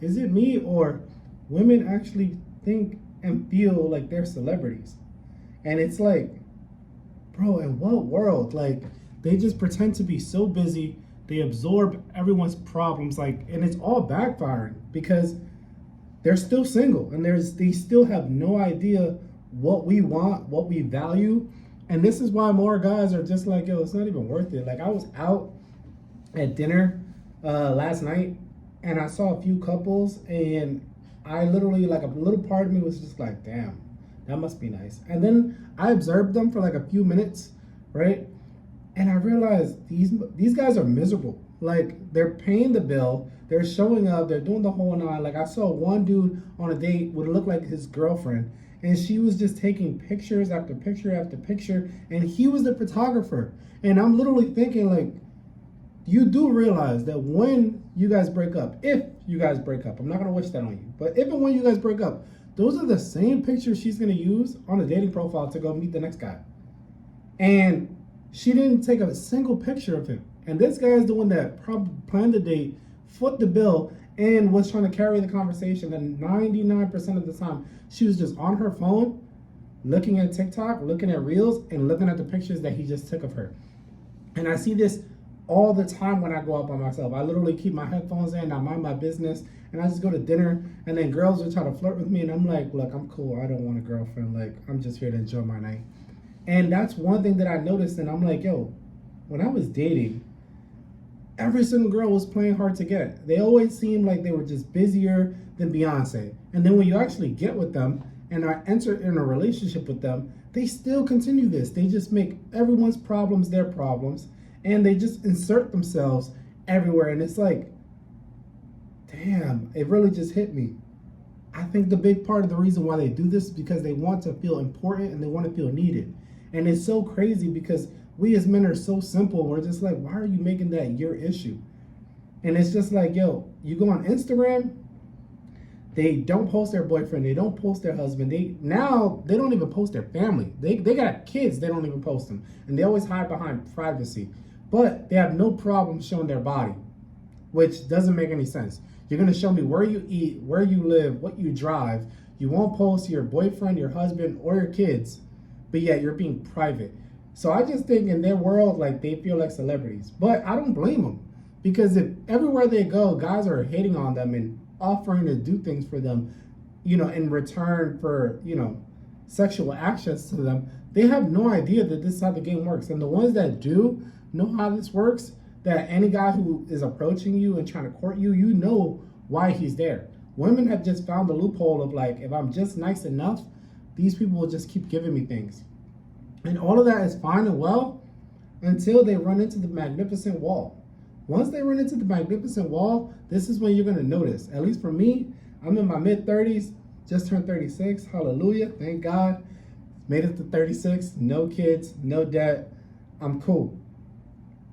Is it me or women actually think and feel like they're celebrities? And it's like, bro, in what world? Like, they just pretend to be so busy. They absorb everyone's problems, like, and it's all backfiring because they're still single and they still have no idea what we want, what we value. And this is why more guys are just like, yo, it's not even worth it. Like, I was out at dinner last night and I saw a few couples, and I literally, like, a little part of me was just like, damn, that must be nice. And then I observed them for like a few minutes, right? And I realized these guys are miserable. Like, they're paying the bill, they're showing up, they're doing the whole nine. Like, I saw one dude on a date would look like his girlfriend, and she was just taking pictures after picture after picture, and he was the photographer. And I'm literally thinking, like, you do realize that when you guys break up, if you guys break up, I'm not gonna wish that on you, but if and when you guys break up, those are the same pictures she's gonna use on a dating profile to go meet the next guy. And she didn't take a single picture of him. And this guy is the one that probably planned the date, foot the bill, and was trying to carry the conversation. And 99% of the time, she was just on her phone, looking at TikTok, looking at Reels, and looking at the pictures that he just took of her. And I see this all the time when I go out by myself. I literally keep my headphones in, I mind my business, and I just go to dinner, and then girls will try to flirt with me, and I'm like, look, I'm cool. I don't want a girlfriend. Like, I'm just here to enjoy my night. And that's one thing that I noticed, and I'm like, yo, when I was dating, every single girl was playing hard to get. They always seemed like they were just busier than Beyonce. And then when you actually get with them and are enter in a relationship with them, they still continue this. They just make everyone's problems their problems, and they just insert themselves everywhere. And it's like, damn, it really just hit me. I think the big part of the reason why they do this is because they want to feel important and they want to feel needed. And it's so crazy because we as men are so simple. We're just like, why are you making that your issue? And it's just like, yo, you go on Instagram, they don't post their boyfriend, they don't post their husband. They don't even post their family. They got kids, they don't even post them. And they always hide behind privacy. But they have no problem showing their body, which doesn't make any sense. You're gonna show me where you eat, where you live, what you drive. You won't post your boyfriend, your husband, or your kids, but yet you're being private. So I just think in their world, like, they feel like celebrities. But I don't blame them, because if everywhere they go, guys are hating on them and offering to do things for them, in return for, sexual access to them, they have no idea that this is how the game works. And the ones that do know how this works, that any guy who is approaching you and trying to court you, you know why he's there. Women have just found the loophole of, like, if I'm just nice enough, these people will just keep giving me things. And all of that is fine and well until they run into the magnificent wall. Once they run into the magnificent wall, this is when you're going to notice. At least for me, I'm in my mid-30s, just turned 36. Hallelujah. Thank God. Made it to 36. No kids, no debt. I'm cool.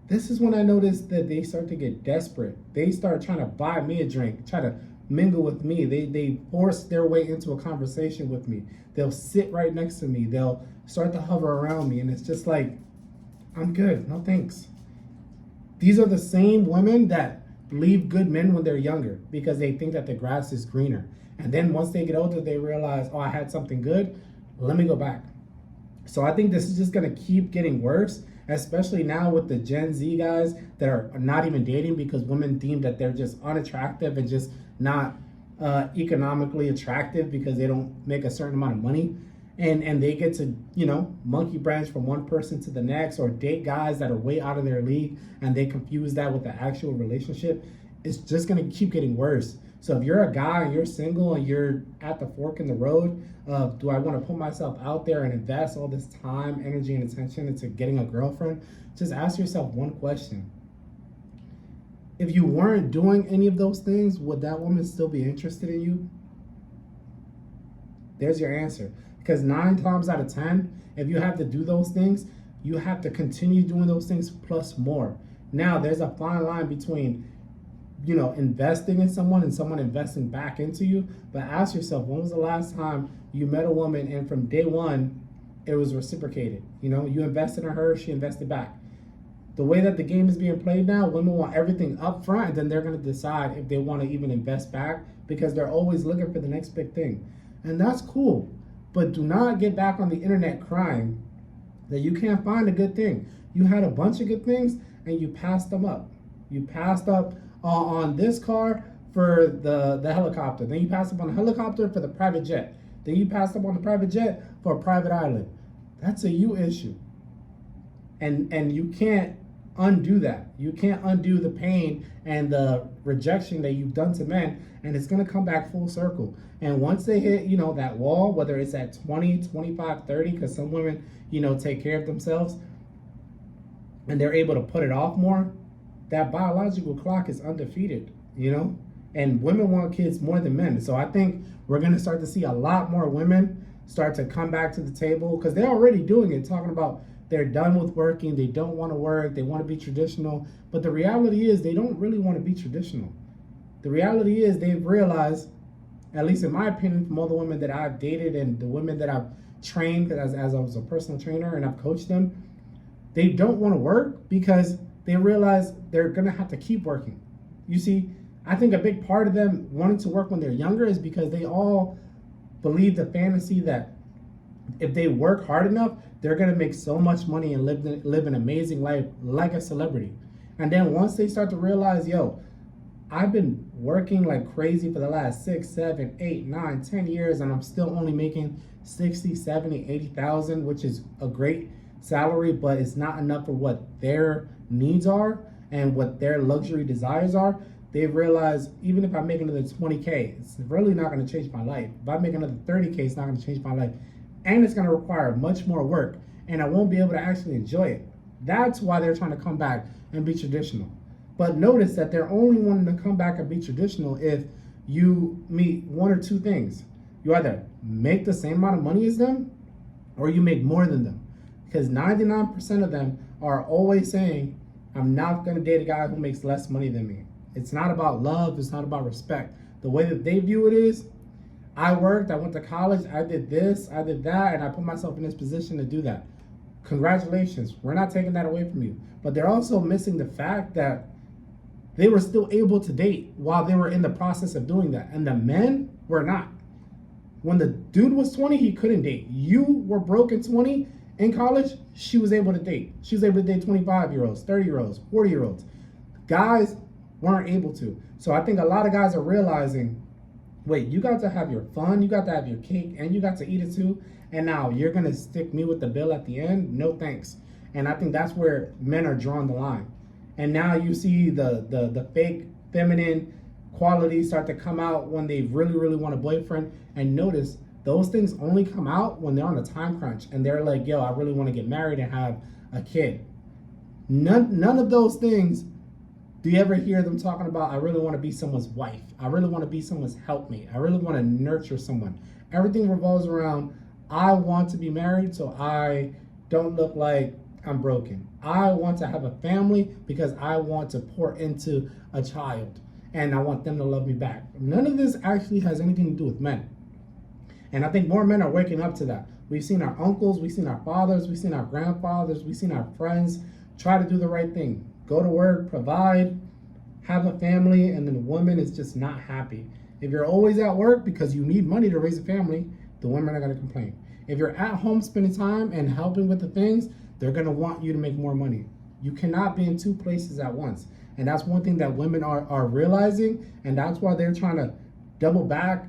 This is when I noticed that they start to get desperate. They start trying to buy me a drink, try to mingle with me. They force their way into a conversation with me. They'll sit right next to me. They'll start to hover around me. And it's just like, I'm good. No thanks. These are the same women that leave good men when they're younger because they think that the grass is greener. And then once they get older, they realize, oh, I had something good. Let me go back. So I think this is just going to keep getting worse, especially now with the Gen Z guys that are not even dating because women deem that they're just unattractive and just not economically attractive because they don't make a certain amount of money. And they get to, monkey branch from one person to the next, or date guys that are way out of their league, and they confuse that with the actual relationship. It's just going to keep getting worse. So if you're a guy and you're single and you're at the fork in the road of, do I want to put myself out there and invest all this time, energy, and attention into getting a girlfriend? Just ask yourself one question. If you weren't doing any of those things, would that woman still be interested in you? There's your answer. Because 9 times out of 10, if you have to do those things, you have to continue doing those things plus more. Now, there's a fine line between, investing in someone and someone investing back into you. But ask yourself, when was the last time you met a woman and from day one, it was reciprocated? You invested in her, she invested back. The way that the game is being played now, women want everything up front, and then they're going to decide if they want to even invest back because they're always looking for the next big thing. And that's cool. But do not get back on the internet crying that you can't find a good thing. You had a bunch of good things and you passed them up. You passed up on this car for the helicopter. Then you passed up on the helicopter for the private jet. Then you passed up on the private jet for a private island. That's a you issue. And you can't undo that. You can't undo the pain and the rejection that you've done to men, and it's going to come back full circle. And once they hit, that wall, whether it's at 20, 25, 30, because some women, take care of themselves and they're able to put it off more, that biological clock is undefeated, and women want kids more than men. So I think we're going to start to see a lot more women start to come back to the table, because they're already doing it, talking about they're done with working, they don't want to work, they want to be traditional. But the reality is they don't really want to be traditional. The reality is they've realized, at least in my opinion, from all the women that I've dated and the women that I've trained as I was a personal trainer and I've coached them, they don't want to work because they realize they're going to have to keep working. You see, I think a big part of them wanting to work when they're younger is because they all believe the fantasy that if they work hard enough, they're going to make so much money and live an amazing life like a celebrity. And then once they start to realize, I've been working like crazy for the last 6, 7, 8, 9, 10 years, and I'm still only making 60, 70, 80,000, which is a great salary, but it's not enough for what their needs are and what their luxury desires are. They've realized, even if I make another 20K, it's really not going to change my life. If I make another 30K, it's not going to change my life. And it's going to require much more work, and I won't be able to actually enjoy it. That's why they're trying to come back and be traditional. But notice that they're only wanting to come back and be traditional if you meet one or two things. You either make the same amount of money as them, or you make more than them. Because 99% of them are always saying, I'm not going to date a guy who makes less money than me. It's not about love. It's not about respect. The way that they view it is, I worked, I went to college, I did this, I did that, and I put myself in this position to do that. Congratulations, we're not taking that away from you. But they're also missing the fact that they were still able to date while they were in the process of doing that. And the men were not. When the dude was 20, he couldn't date. You were broke at 20 in college, she was able to date. She was able to date 25-year-olds, 30-year-olds, 40-year-olds. Guys weren't able to. So I think a lot of guys are realizing, wait, you got to have your fun, you got to have your cake, and you got to eat it too, and now you're going to stick me with the bill at the end? No thanks. And I think that's where men are drawing the line. And now you see the fake feminine qualities start to come out when they really, really want a boyfriend. And notice, those things only come out when they're on a time crunch, and they're like, I really want to get married and have a kid. None of those things do you ever hear them talking about, I really want to be someone's wife. I really want to be someone's helpmate. I really want to nurture someone. Everything revolves around, I want to be married so I don't look like I'm broken. I want to have a family because I want to pour into a child and I want them to love me back. None of this actually has anything to do with men. And I think more men are waking up to that. We've seen our uncles, we've seen our fathers, we've seen our grandfathers, we've seen our friends try to do the right thing. Go to work, provide, have a family, and then the woman is just not happy. If you're always at work because you need money to raise a family, the women are going to complain. If you're at home spending time and helping with the things, they're going to want you to make more money. You cannot be in two places at once. And that's one thing that women are realizing, and that's why they're trying to double back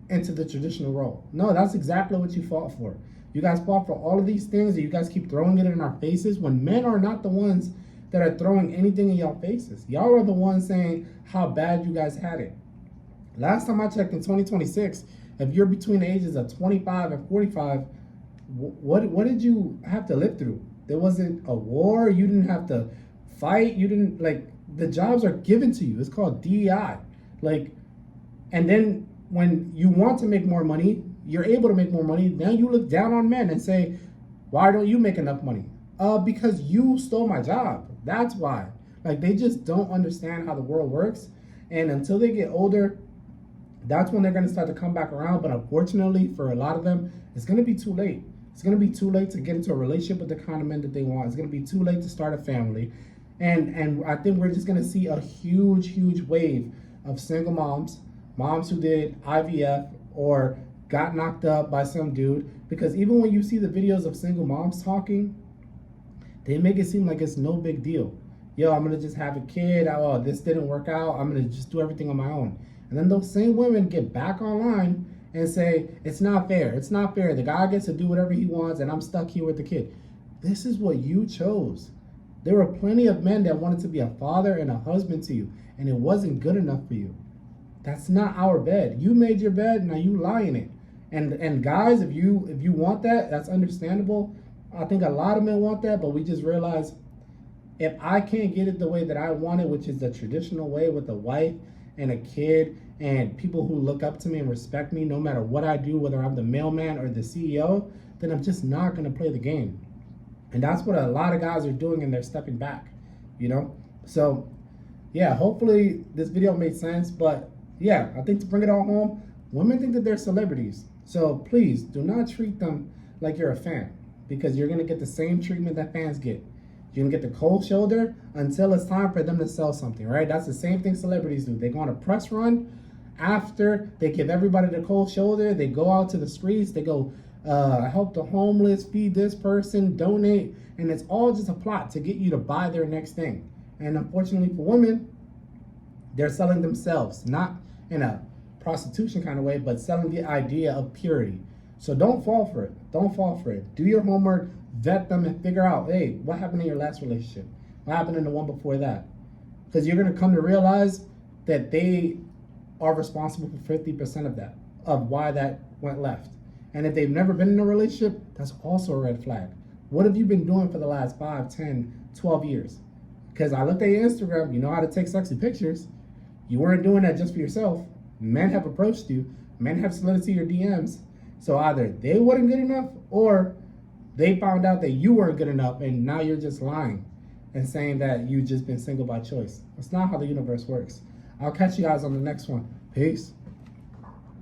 into the traditional role. No, that's exactly what you fought for. You guys fought for all of these things, and you guys keep throwing it in our faces when men are not the ones that are throwing anything in y'all faces. Y'all are the ones saying how bad you guys had it. Last time I checked, in 2026, if you're between the ages of 25 and 45, what did you have to live through? There wasn't a war. You didn't have to fight. You didn't, the jobs are given to you. It's called DEI. And then when you want to make more money, you're able to make more money. Now you look down on men and say, why don't you make enough money? Because you stole my job. That's why. They just don't understand how the world works. And until they get older, that's when they're going to start to come back around. But unfortunately, for a lot of them, it's going to be too late. It's going to be too late to get into a relationship with the kind of men that they want. It's going to be too late to start a family. And I think we're just gonna see a huge wave of single moms who did IVF or got knocked up by some dude. Because even when you see the videos of single moms talking, they make it seem like it's no big deal. Yo, I'm gonna just have a kid. Oh, this didn't work out. I'm gonna just do everything on my own. And then those same women get back online and say, it's not fair. It's not fair. The guy gets to do whatever he wants and I'm stuck here with the kid. This is what you chose. There were plenty of men that wanted to be a father and a husband to you, and it wasn't good enough for you. That's not our bed. You made your bed, now you lie in it. And guys, if you want that, that's understandable. I think a lot of men want that, but we just realize if I can't get it the way that I want it, which is the traditional way with a wife and a kid and people who look up to me and respect me no matter what I do, whether I'm the mailman or the CEO, then I'm just not going to play the game. And that's what a lot of guys are doing, and they're stepping back, you know? So, yeah, hopefully this video made sense. But, yeah, I think to bring it all home, women think that they're celebrities. So, please, do not treat them like you're a fan, because you're going to get the same treatment that fans get. You're going to get the cold shoulder until it's time for them to sell something, right? That's the same thing celebrities do. They go on a press run. After they give everybody the cold shoulder, they go out to the streets. They go, help the homeless, feed this person, donate. And it's all just a plot to get you to buy their next thing. And unfortunately for women, they're selling themselves, not in a prostitution kind of way, but selling the idea of purity. So don't fall for it. Don't fall for it. Do your homework, vet them, and figure out, hey, what happened in your last relationship? What happened in the one before that? Because you're going to come to realize that they are responsible for 50% of that, of why that went left. And if they've never been in a relationship, that's also a red flag. What have you been doing for the last 5, 10, 12 years? Because I looked at your Instagram, you know how to take sexy pictures. You weren't doing that just for yourself. Men have approached you. Men have slid into your DMs. So either they weren't good enough or they found out that you weren't good enough and now you're just lying and saying that you've just been single by choice. That's not how the universe works. I'll catch you guys on the next one. Peace.